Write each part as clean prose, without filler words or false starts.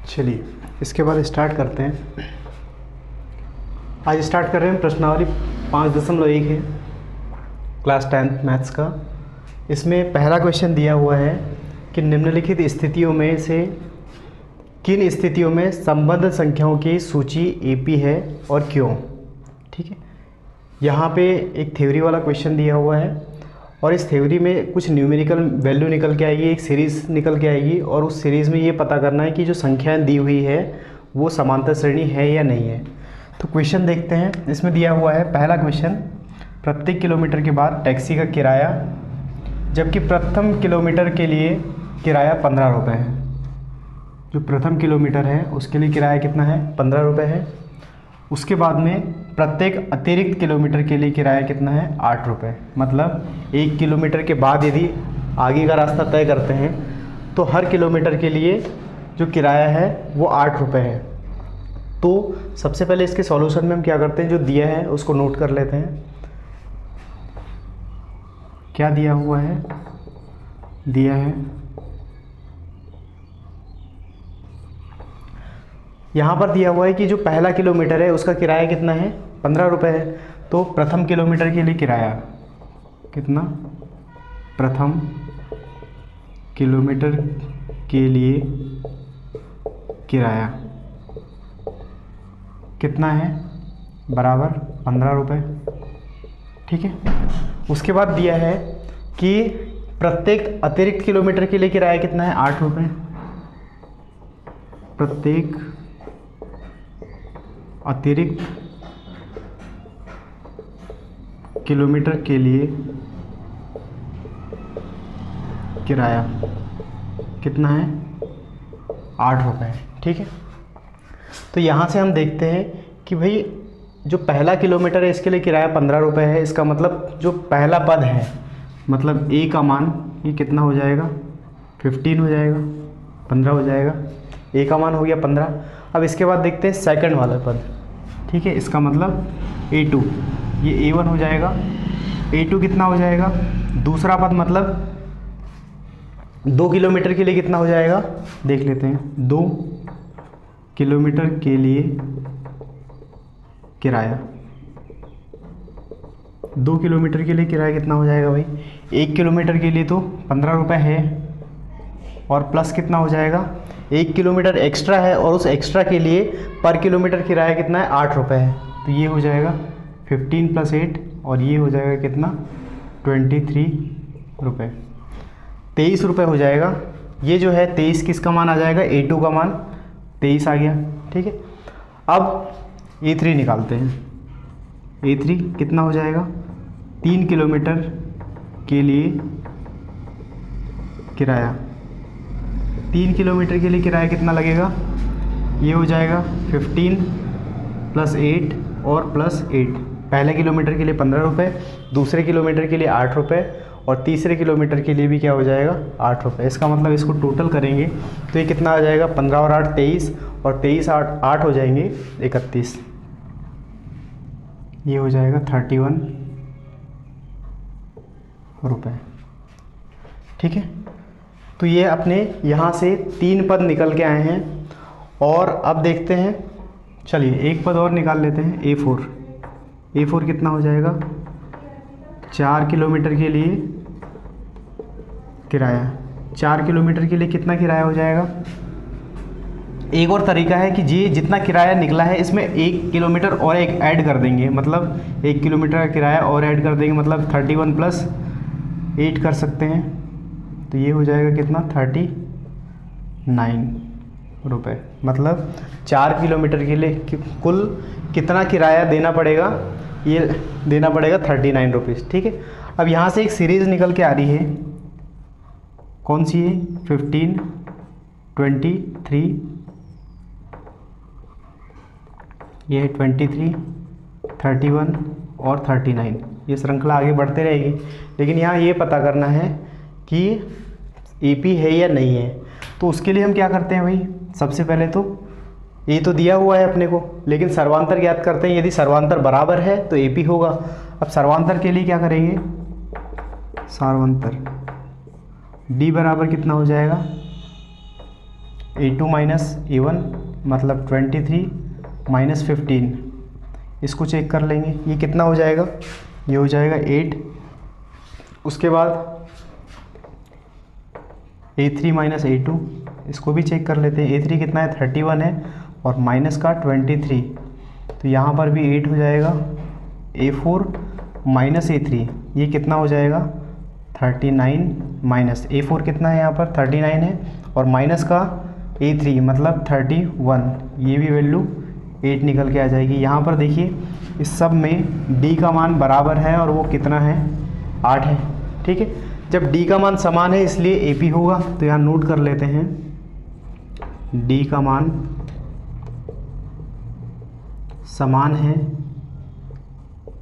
चलिए इसके बाद स्टार्ट करते हैं। आज स्टार्ट कर रहे हैं प्रश्नावली 5.1 है क्लास 10th मैथ्स का। इसमें पहला क्वेश्चन दिया हुआ है कि निम्नलिखित स्थितियों में से किन स्थितियों में संबद्ध संख्याओं की सूची एपी है और क्यों। ठीक है, यहाँ पे एक थ्योरी वाला क्वेश्चन दिया हुआ है और इस थ्योरी में कुछ न्यूमेरिकल वैल्यू निकल के आएगी, एक सीरीज़ निकल के आएगी और उस सीरीज़ में ये पता करना है कि जो संख्याएं दी हुई है वो समांतर श्रेणी है या नहीं है। तो क्वेश्चन देखते हैं। इसमें दिया हुआ है पहला क्वेश्चन, प्रत्येक किलोमीटर के बाद टैक्सी का किराया, जबकि प्रथम किलोमीटर के लिए किराया 15 रुपये है। जो प्रथम किलोमीटर है उसके लिए किराया कितना है, 15 रुपये है। उसके बाद में प्रत्येक अतिरिक्त किलोमीटर के लिए किराया कितना है, 8 रुपये। मतलब 1 किलोमीटर के बाद यदि आगे का रास्ता तय करते हैं तो हर किलोमीटर के लिए जो किराया है वो 8 रुपये है। तो सबसे पहले इसके सॉल्यूशन में हम क्या करते हैं, जो दिया है उसको नोट कर लेते हैं। क्या दिया हुआ है, दिया है यहाँ पर दिया हुआ है कि जो पहला किलोमीटर है उसका किराया कितना है, 15 रुपये है। तो प्रथम किलोमीटर के लिए किराया कितना, प्रथम किलोमीटर के लिए किराया कितना है, बराबर 15 रुपये। ठीक है, उसके बाद दिया है कि प्रत्येक अतिरिक्त किलोमीटर के लिए किराया कितना है, 8 रुपये। प्रत्येक अतिरिक्त किलोमीटर के लिए किराया कितना है, 8 रुपये। ठीक है, तो यहाँ से हम देखते हैं कि भाई जो पहला किलोमीटर है इसके लिए किराया 15 रुपये है। इसका मतलब जो पहला पद है, मतलब ए का मान ये कितना हो जाएगा, 15 हो जाएगा, 15 हो जाएगा। ए का मान हो गया 15। अब इसके बाद देखते हैं सेकंड वाला पद। ठीक है, इसका मतलब A2, ये A1 हो जाएगा। A2 कितना हो जाएगा, दूसरा पद मतलब 2 किलोमीटर के लिए कितना हो जाएगा, देख लेते हैं। 2 किलोमीटर के लिए किराया, 2 किलोमीटर के लिए किराया कितना हो जाएगा भाई, 1 किलोमीटर के लिए तो 15 रुपये है और प्लस कितना हो जाएगा, 1 किलोमीटर एक्स्ट्रा है और उस एक्स्ट्रा के लिए पर किलोमीटर किराया कितना है, 8 रुपये है। तो ये हो जाएगा 15 + 8 और ये हो जाएगा कितना, 23 रुपये, 23 रुपये हो जाएगा। ये जो है 23 किसका मान आ जाएगा, A2 का मान 23 आ गया। ठीक है, अब A3 निकालते हैं। A3 कितना हो जाएगा, 3 किलोमीटर के लिए किराया, 3 किलोमीटर के लिए किराया कितना लगेगा, ये हो जाएगा 15 + 8 और +8। पहले किलोमीटर के लिए 15 रुपये, दूसरे किलोमीटर के लिए 8 रुपये और तीसरे किलोमीटर के लिए भी क्या हो जाएगा, 8 रुपये। इसका मतलब इसको टोटल करेंगे तो ये कितना आ जाएगा, 15 और 8 23 और 23 8 हो जाएंगे 31। ये हो जाएगा 31 रुपये। ठीक है, तो ये अपने यहाँ से 3 पद निकल के आए हैं और अब देखते हैं। चलिए एक पद और निकाल लेते हैं, A4। A4 कितना हो जाएगा, 4 किलोमीटर के लिए किराया, 4 किलोमीटर के लिए कितना किराया हो जाएगा। एक और तरीका है कि जी जितना किराया निकला है इसमें 1 किलोमीटर और एक ऐड कर देंगे, मतलब 1 किलोमीटर का किराया और ऐड कर देंगे, मतलब 31 + 8 कर सकते हैं। तो ये हो जाएगा कितना, 39 रुपये। मतलब 4 किलोमीटर के लिए कुल कितना किराया देना पड़ेगा, ये देना पड़ेगा 39 रुपीज़। ठीक है, अब यहाँ से एक सीरीज़ निकल के आ रही है, कौन सी है, 15 23, ये है 23 31 और 39। ये श्रृंखला आगे बढ़ते रहेगी, लेकिन यहाँ ये पता करना है कि एपी है या नहीं है। तो उसके लिए हम क्या करते हैं भाई, सबसे पहले तो ये तो दिया हुआ है अपने को, लेकिन सर्वांतर ज्ञात करते हैं। यदि सर्वांतर बराबर है तो एपी होगा। अब सर्वांतर के लिए क्या करेंगे, सर्वांतर डी बराबर कितना हो जाएगा, A2 माइनस A1 मतलब 23 माइनस 15, इसको चेक कर लेंगे, ये कितना हो जाएगा, ये हो जाएगा 8। उसके बाद A3 माइनस A2, इसको भी चेक कर लेते हैं। A3 कितना है, 31 है, और माइनस का 23, तो यहाँ पर भी 8 हो जाएगा। A4 माइनस A3, ये कितना हो जाएगा, 39 माइनस A4 कितना है यहाँ पर 39 है, और माइनस का A3 मतलब 31, ये भी वैल्यू 8 निकल के आ जाएगी। यहाँ पर देखिए इस सब में D का मान बराबर है और वो कितना है, 8 है। ठीक है, जब D का मान समान है इसलिए AP होगा, तो यहाँ नोट कर लेते हैं D का मान समान है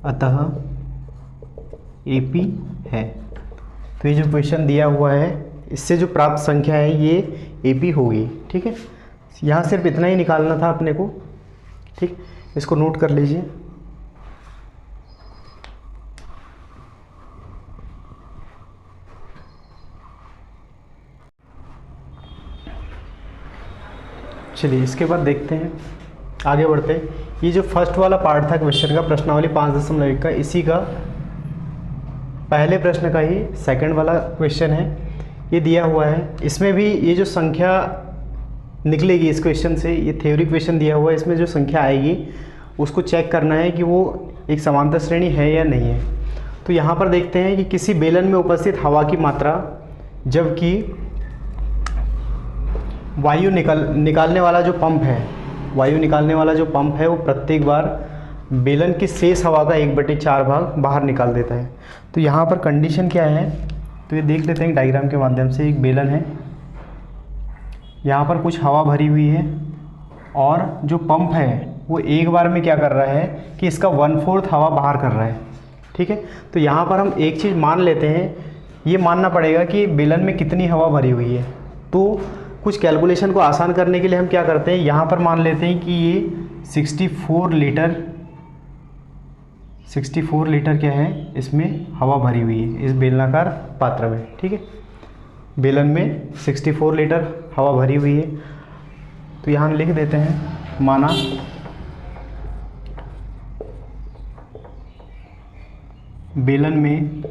अतः AP है। तो ये जो क्वेश्चन दिया हुआ है इससे जो प्राप्त संख्या है ये AP होगी। ठीक है, यहाँ सिर्फ इतना ही निकालना था अपने को। ठीक, इसको नोट कर लीजिए। चलिए इसके बाद देखते हैं, आगे बढ़ते हैं। ये जो फर्स्ट वाला पार्ट था क्वेश्चन का, प्रश्नावली 5.1 का, इसी का पहले प्रश्न का ही सेकंड वाला क्वेश्चन है, ये दिया हुआ है। इसमें भी ये जो संख्या निकलेगी इस क्वेश्चन से, ये थ्योरी क्वेश्चन दिया हुआ है, इसमें जो संख्या आएगी उसको चेक करना है कि वो एक समांतर श्रेणी है या नहीं है। तो यहाँ पर देखते हैं कि किसी बेलन में उपस्थित हवा की मात्रा जबकि वायु निकालने वाला जो पंप है, वायु निकालने वाला जो पंप है वो प्रत्येक बार बेलन की शेष हवा का 1/4 भाग बाहर निकाल देता है। तो यहाँ पर कंडीशन क्या है, तो ये देख लेते हैं डायग्राम के माध्यम से। एक बेलन है, यहाँ पर कुछ हवा भरी हुई है, और जो पंप है वो एक बार में क्या कर रहा है कि इसका 1/4 हवा बाहर कर रहा है। ठीक है, तो यहाँ पर हम एक चीज़ मान लेते हैं, ये मानना पड़ेगा कि बेलन में कितनी हवा भरी हुई है। तो कुछ कैलकुलेशन को आसान करने के लिए हम क्या करते हैं, यहाँ पर मान लेते हैं कि ये 64 लीटर क्या है, इसमें हवा भरी हुई है इस बेलनाकार पात्र में। ठीक है, बेलन में 64 लीटर हवा भरी हुई है। तो यहाँ लिख देते हैं, माना बेलन में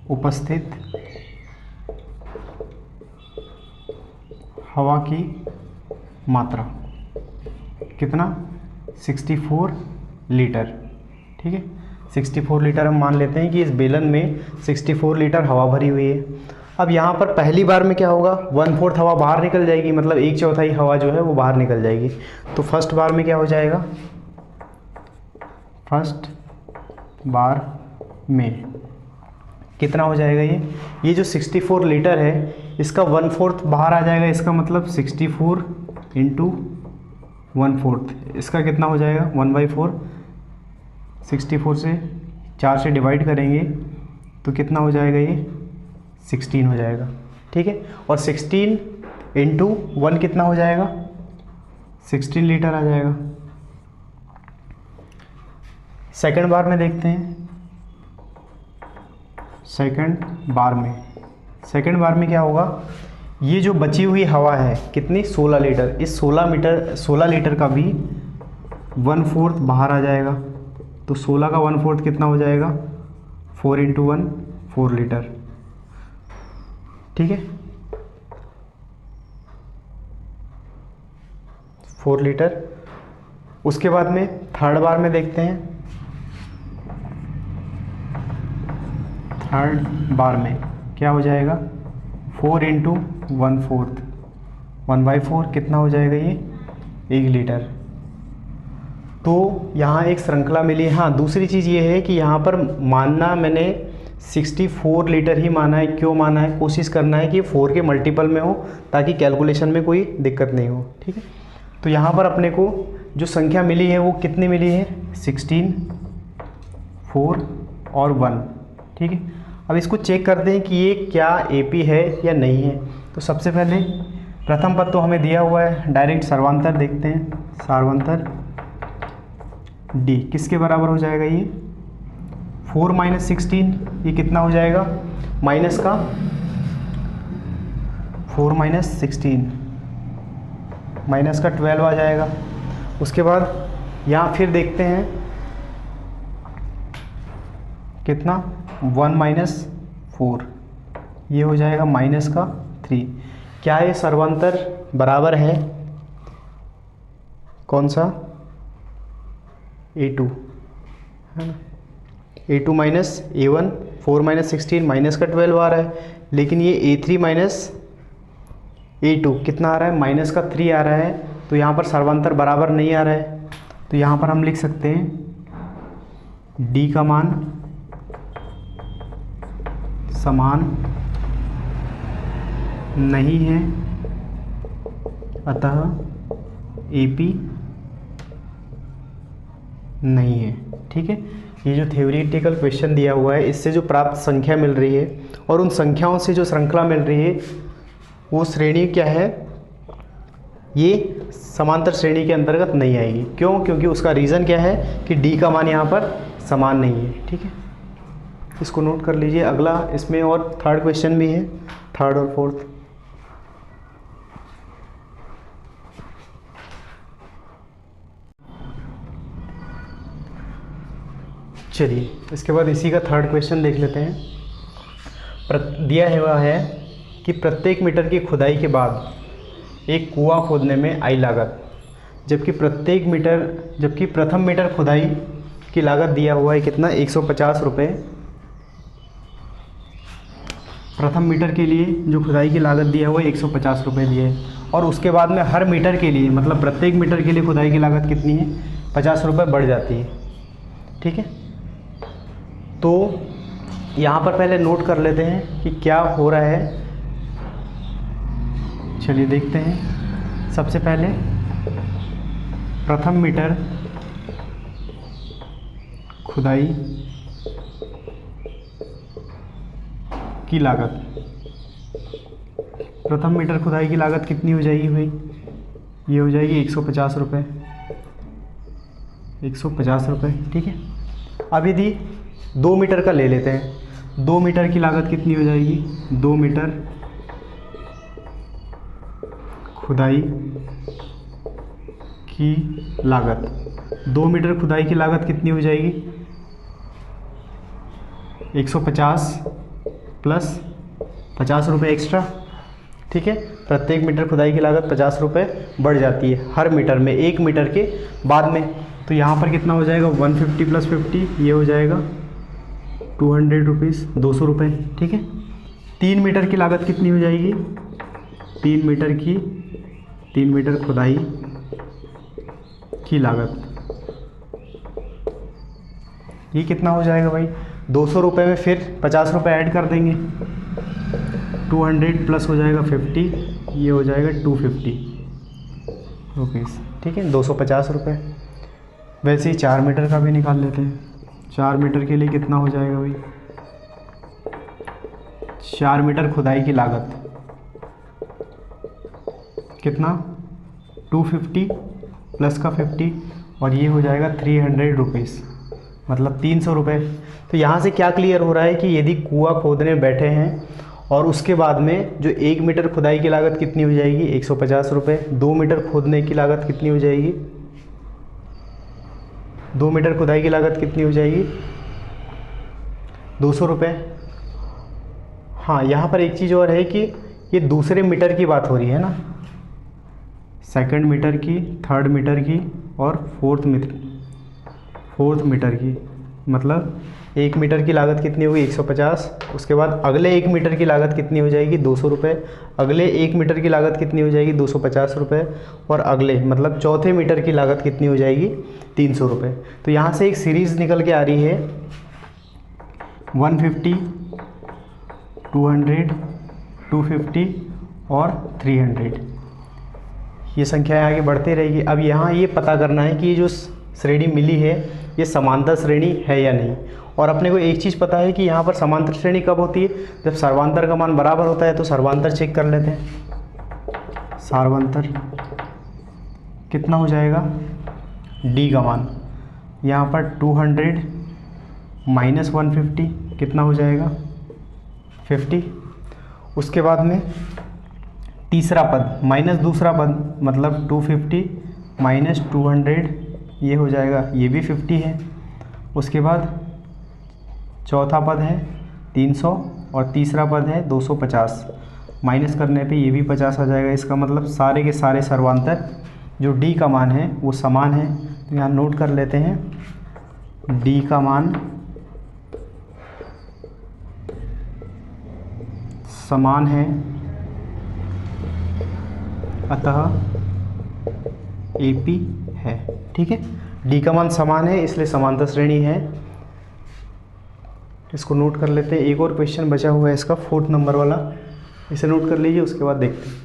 उपस्थित हवा की मात्रा कितना, 64 लीटर। ठीक है, 64 लीटर हम मान लेते हैं कि इस बेलन में 64 लीटर हवा भरी हुई है। अब यहाँ पर पहली बार में क्या होगा, 1/4 हवा बाहर निकल जाएगी, मतलब 1/4 हवा जो है वो बाहर निकल जाएगी। तो फर्स्ट बार में क्या हो जाएगा, फर्स्ट बार में कितना हो जाएगा, ये जो 64 लीटर है इसका 1/4 बाहर आ जाएगा, इसका मतलब 64 इंटू 1/4, इसका कितना हो जाएगा 1/4। 64 से 4 से डिवाइड करेंगे तो कितना हो जाएगा, ये 16 हो जाएगा। ठीक है, और 16 इंटू 1 कितना हो जाएगा, 16 लीटर आ जाएगा। सेकंड बार में देखते हैं, सेकंड बार में क्या होगा, ये जो बची हुई हवा है कितनी, 16 लीटर, इस 16 लीटर का भी 1/4 बाहर आ जाएगा। तो 16 का 1/4 कितना हो जाएगा, 4 इंटू 1 4 लीटर। ठीक है, 4 लीटर। उसके बाद में थर्ड बार में देखते हैं, थर्ड बार में क्या हो जाएगा, 4 इंटू 1/4, 1/4 कितना हो जाएगा, ये 1 लीटर। तो यहाँ एक श्रृंखला मिली। हाँ, दूसरी चीज़ ये है कि यहाँ पर मानना मैंने 64 लीटर ही माना है। क्यों माना है, कोशिश करना है कि 4 के मल्टीपल में हो ताकि कैलकुलेशन में कोई दिक्कत नहीं हो। ठीक है, तो यहाँ पर अपने को जो संख्या मिली है वो कितनी मिली है, 16, 4 और 1। ठीक है, अब इसको चेक करते हैं कि ये क्या AP है या नहीं है। तो सबसे पहले प्रथम पद तो हमें दिया हुआ है, डायरेक्ट सर्वांतर देखते हैं। सर्वांतर D किसके बराबर हो जाएगा, ये 4 माइनस 16, ये कितना हो जाएगा, माइनस का 4 माइनस 16 माइनस का 12 आ जाएगा। उसके बाद यहाँ फिर देखते हैं कितना 1 माइनस 4, ये हो जाएगा माइनस का 3। क्या ये सर्वांतर बराबर है? कौन सा? A2 है ना, A2 minus A1, 4 minus 16 minus का 12 आ रहा है, लेकिन ये A3 माइनस A2 कितना आ रहा है? माइनस का 3 आ रहा है। तो यहाँ पर सर्वांतर बराबर नहीं आ रहा है, तो यहाँ पर हम लिख सकते हैं D का मान समान नहीं है, अतः AP नहीं है। ठीक है, ये जो थ्योरेटिकल क्वेश्चन दिया हुआ है, इससे जो प्राप्त संख्या मिल रही है और उन संख्याओं से जो श्रृंखला मिल रही है वो श्रेणी क्या है? ये समांतर श्रेणी के अंतर्गत नहीं आएगी। क्यों? क्योंकि उसका रीज़न क्या है कि D का मान यहाँ पर समान नहीं है। ठीक है, इसको नोट कर लीजिए। अगला इसमें और थर्ड क्वेश्चन भी है, थर्ड और फोर्थ। चलिए, इसके बाद इसी का थर्ड क्वेश्चन देख लेते हैं। दिया हुआ है कि प्रत्येक मीटर की खुदाई के बाद एक कुआं खोदने में आई लागत, जबकि प्रथम मीटर खुदाई की लागत दिया हुआ है कितना? 150 रुपये। प्रथम मीटर के लिए जो खुदाई की लागत दिया हुआ है 150 रुपये दिए है, और उसके बाद में हर मीटर के लिए, मतलब प्रत्येक मीटर के लिए खुदाई की लागत कितनी है? 50 रुपये बढ़ जाती है। ठीक है, तो यहाँ पर पहले नोट कर लेते हैं कि क्या हो रहा है। चलिए देखते हैं। सबसे पहले प्रथम मीटर खुदाई की लागत, प्रथम मीटर खुदाई की लागत कितनी हो जाएगी भाई? ये हो जाएगी 150 रुपये, 150 रुपये। ठीक है, अब यदि 2 मीटर का ले लेते हैं, 2 मीटर की लागत कितनी हो जाएगी? 2 मीटर खुदाई की लागत, 2 मीटर खुदाई की लागत कितनी हो जाएगी? 150 प्लस 50 रुपये एक्स्ट्रा। ठीक है, प्रत्येक मीटर खुदाई की लागत 50 रुपये बढ़ जाती है हर मीटर में, 1 मीटर के बाद में। तो यहाँ पर कितना हो जाएगा? 150 प्लस 50, ये हो जाएगा 200 रुपीज़, 200 रुपये। ठीक है, 3 मीटर की लागत कितनी हो जाएगी? 3 मीटर खुदाई की लागत, ये कितना हो जाएगा भाई? 200 रुपये में फिर 50 रुपये ऐड कर देंगे, 200 प्लस हो जाएगा 50, ये हो जाएगा 250 रुपीज़। ठीक है, 250 रुपये। वैसे ही 4 मीटर का भी निकाल लेते हैं। 4 मीटर के लिए कितना हो जाएगा भाई? 4 मीटर खुदाई की लागत कितना? 250 प्लस का 50, और ये हो जाएगा 300 रुपीज़, मतलब 300 रुपये। तो यहाँ से क्या क्लियर हो रहा है कि यदि कुआं खोदने बैठे हैं और उसके बाद में जो 1 मीटर खुदाई की लागत कितनी हो जाएगी? 150 रुपये। 2 मीटर खोदने की लागत कितनी हो जाएगी? 2 मीटर खुदाई की लागत कितनी हो जाएगी? 200 रुपये। हाँ, यहाँ पर एक चीज़ और है कि ये दूसरे मीटर की बात हो रही है ना, सेकंड मीटर की, थर्ड मीटर की और फोर्थ मीटर की। मतलब 1 मीटर की लागत कितनी होगी? 150। उसके बाद अगले 1 मीटर की लागत कितनी हो जाएगी? 200 रुपये। अगले 1 मीटर की लागत कितनी हो जाएगी? 250 रुपये। और अगले मतलब चौथे मीटर की लागत कितनी हो जाएगी? 300 रुपये। तो यहाँ से एक सीरीज़ निकल के आ रही है 150, 200, 250 और 300। ये संख्याएं आगे बढ़ती रहेगी। अब यहाँ ये पता करना है कि ये जो श्रेणी मिली है ये समांतर श्रेणी है या नहीं। और अपने को एक चीज़ पता है कि यहाँ पर समांतर श्रेणी कब होती है? जब सर्वांतर का मान बराबर होता है। तो सर्वांतर चेक कर लेते हैं। सर्वांतर कितना हो जाएगा? डी का मान यहाँ पर 200 माइनस 150 कितना हो जाएगा? 50। उसके बाद में तीसरा पद माइनस दूसरा पद, मतलब 250 माइनस 200, ये हो जाएगा, ये भी 50 है। उसके बाद चौथा पद है 300 और तीसरा पद है 250, माइनस करने पे ये भी 50 आ जाएगा। इसका मतलब सारे के सारे सर्वांतर जो डी का मान है वो समान है। तो यहाँ नोट कर लेते हैं डी का मान समान है, अतः AP है। ठीक है, डी का मान समान है इसलिए समांतर श्रेणी है। इसको नोट कर लेते हैं। एक और क्वेश्चन बचा हुआ है इसका 4th नंबर वाला, इसे नोट कर लीजिए, उसके बाद देखते हैं।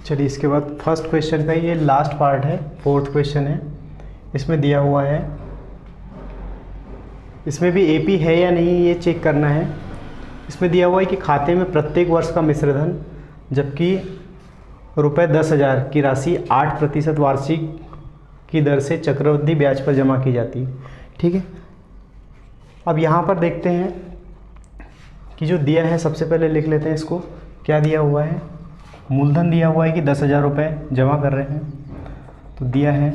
चलिए इसके बाद फर्स्ट क्वेश्चन का ये लास्ट पार्ट है, 4th क्वेश्चन है। इसमें दिया हुआ है, इसमें भी AP है या नहीं ये चेक करना है। इसमें दिया हुआ है कि खाते में प्रत्येक वर्ष का मिश्रधन जबकि रुपये 10,000 की राशि 8% वार्षिक की दर से चक्रवृद्धि ब्याज पर जमा की जाती है। ठीक है, अब यहाँ पर देखते हैं कि जो दिया है, सबसे पहले लिख लेते हैं इसको। क्या दिया हुआ है? मूलधन दिया हुआ है कि 10,000 रुपये जमा कर रहे हैं। तो दिया है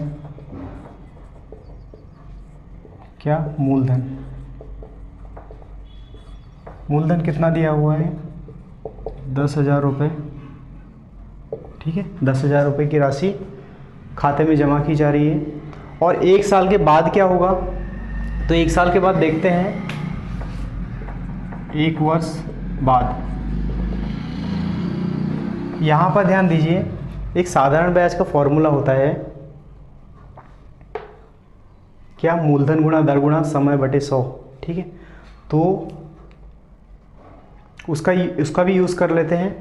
क्या? मूलधन। मूलधन कितना दिया हुआ है? 10,000 रुपये। ठीक है, 10,000 रुपये की राशि खाते में जमा की जा रही है। और 1 साल के बाद क्या होगा? तो 1 साल के बाद देखते हैं, 1 वर्ष बाद यहाँ पर ध्यान दीजिए, एक साधारण ब्याज का फॉर्मूला होता है क्या? मूलधन गुणा दर गुणा समय बटे 100। ठीक है, तो उसका भी यूज़ कर लेते हैं।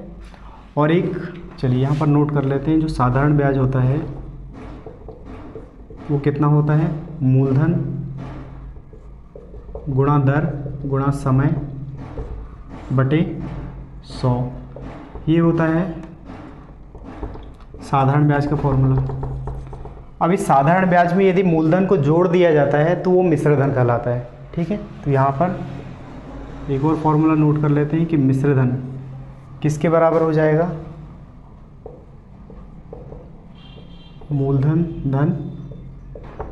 और एक चलिए यहाँ पर नोट कर लेते हैं, जो साधारण ब्याज होता है वो कितना होता है? मूलधन गुणा दर गुणा समय बटे 100, ये होता है साधारण ब्याज का फॉर्मूला। अब इस साधारण ब्याज में यदि मूलधन को जोड़ दिया जाता है तो वो मिश्रधन कहलाता है। ठीक है, तो यहाँ पर एक और फॉर्मूला नोट कर लेते हैं कि मिश्रधन किसके बराबर हो जाएगा? मूलधन धन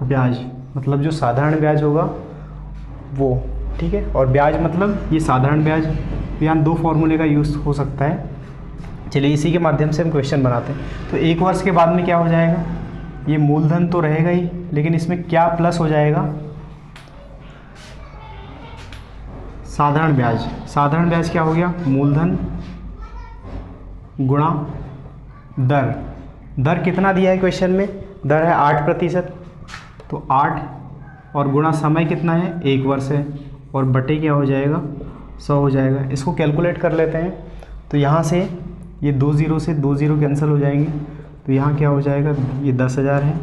ब्याज, मतलब जो साधारण ब्याज होगा वो। ठीक है, और ब्याज मतलब ये साधारण ब्याज। यहाँ 2 फॉर्मूले का यूज़ हो सकता है। चलिए इसी के माध्यम से हम क्वेश्चन बनाते हैं। तो 1 वर्ष के बाद में क्या हो जाएगा? ये मूलधन तो रहेगा ही, लेकिन इसमें क्या प्लस हो जाएगा? साधारण ब्याज। साधारण ब्याज क्या हो गया? मूलधन गुणा दर। दर कितना दिया है क्वेश्चन में? दर है 8%, तो 8 और गुणा समय कितना है? 1 वर्ष है, और बटे क्या हो जाएगा? 100 हो जाएगा। इसको कैलकुलेट कर लेते हैं। तो यहाँ से ये 2 0 से 2 0 कैंसिल हो जाएंगे, तो यहाँ क्या हो जाएगा? ये 10,000 है,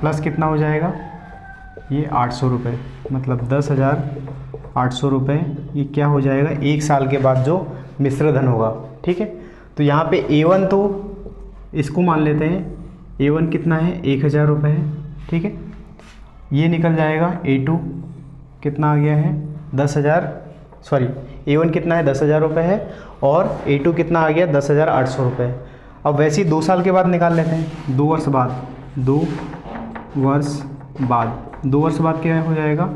प्लस कितना हो जाएगा? ये 800 रुपये, मतलब 10,800 रुपये। ये क्या हो जाएगा? 1 साल के बाद जो मिश्रधन होगा। ठीक है, तो यहाँ पे A1 तो इसको मान लेते हैं, A1 कितना है? 1,000 रुपये है। ठीक है, ये निकल जाएगा। A2 कितना आ गया है? 10,000, सॉरी A1 कितना है? 10,000 रुपये है, और A2 कितना आ गया? 10,800 रुपये। अब वैसे ही 2 साल के बाद निकाल लेते हैं, 2 वर्ष बाद। 2 वर्ष बाद क्या हो जाएगा?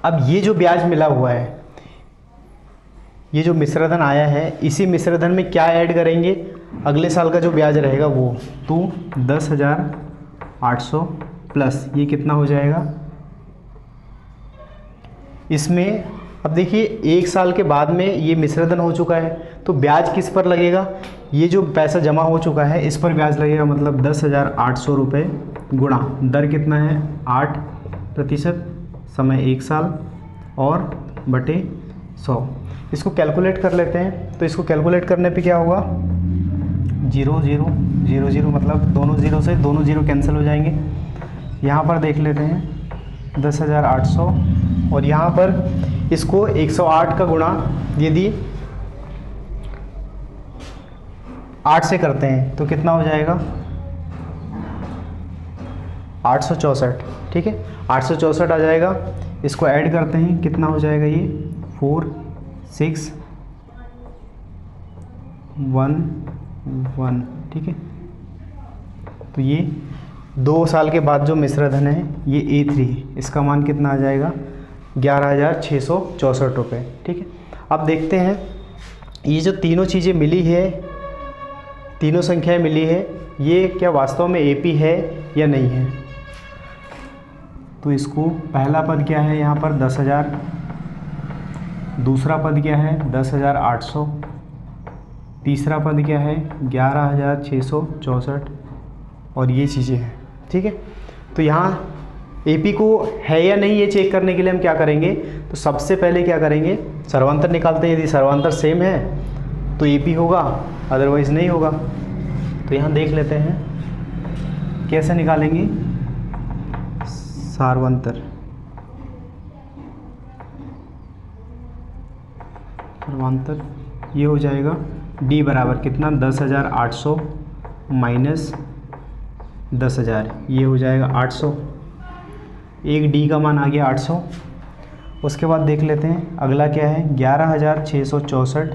अब ये जो ब्याज मिला हुआ है, ये जो मिश्रधन आया है, इसी मिश्रधन में क्या ऐड करेंगे? अगले साल का जो ब्याज रहेगा वो। तो 10,800 प्लस ये कितना हो जाएगा? इसमें अब देखिए 1 साल के बाद में ये मिश्रधन हो चुका है, तो ब्याज किस पर लगेगा? ये जो पैसा जमा हो चुका है इस पर ब्याज लगेगा, मतलब 10,800 रुपये गुणा दर कितना है? 8%, समय 1 साल, और बटे 100। इसको कैलकुलेट कर लेते हैं। तो इसको कैलकुलेट करने पे क्या होगा? 0 0 0 0, मतलब दोनों 0 से दोनों 0 कैंसिल हो जाएंगे। यहाँ पर देख लेते हैं 10,800, और यहाँ पर इसको 108 का गुणा यदि 8 से करते हैं तो कितना हो जाएगा 864, ठीक है 864 आ जाएगा। इसको ऐड करते हैं, कितना हो जाएगा ये 4 6 1 1, ठीक है। तो ये 2 साल के बाद जो मिश्र धन है ये A3 है, इसका मान कितना आ जाएगा 11,664 रुपये, ठीक है। अब देखते हैं ये जो तीनों चीज़ें मिली है, तीनों संख्याएं मिली है, ये क्या वास्तव में AP है या नहीं है। तो इसको पहला पद क्या है यहाँ पर 10,000, दूसरा पद क्या है 10,800, तीसरा पद क्या है 11,664 और ये चीज़ें हैं, ठीक है। तो यहाँ AP को है या नहीं ये चेक करने के लिए हम क्या करेंगे, तो सबसे पहले क्या करेंगे सर्वांतर निकालते हैं। यदि सर्वांतर सेम है तो AP होगा, अदरवाइज़ नहीं होगा। तो यहाँ देख लेते हैं कैसे निकालेंगे सर्वांतर। सर्वांतर ये हो जाएगा D बराबर कितना 10,800 माइनस 10,000, ये हो जाएगा 800। एक D का मान आ गया 800। उसके बाद देख लेते हैं अगला क्या है 11,664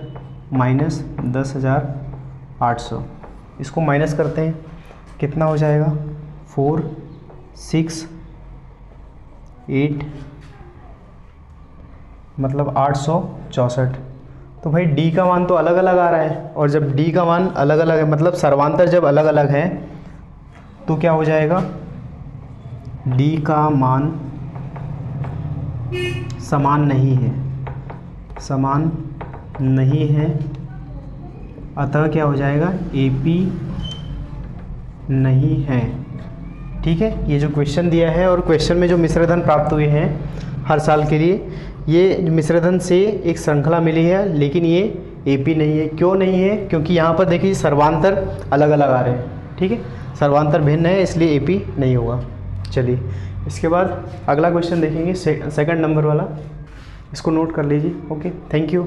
माइनस 10,800, इसको माइनस करते हैं कितना हो जाएगा 4 6 8 मतलब 864। तो भाई D का मान तो अलग अलग आ रहा है, और जब D का मान अलग अलग है मतलब सर्वांतर जब अलग अलग है तो क्या हो जाएगा D का मान समान नहीं है, समान नहीं है, अतः क्या हो जाएगा AP नहीं है, ठीक है। ये जो क्वेश्चन दिया है और क्वेश्चन में जो मिश्रधन प्राप्त हुए हैं हर साल के लिए, ये मिश्रधन से एक श्रृंखला मिली है, लेकिन ये AP नहीं है। क्यों नहीं है, क्योंकि यहाँ पर देखिए सर्वांतर अलग अलग आ रहे हैं, ठीक है, सर्वांतर भिन्न है इसलिए AP नहीं होगा। चलिए इसके बाद अगला क्वेश्चन देखेंगे सेकंड नंबर वाला, इसको नोट कर लीजिए। Okay, thank you.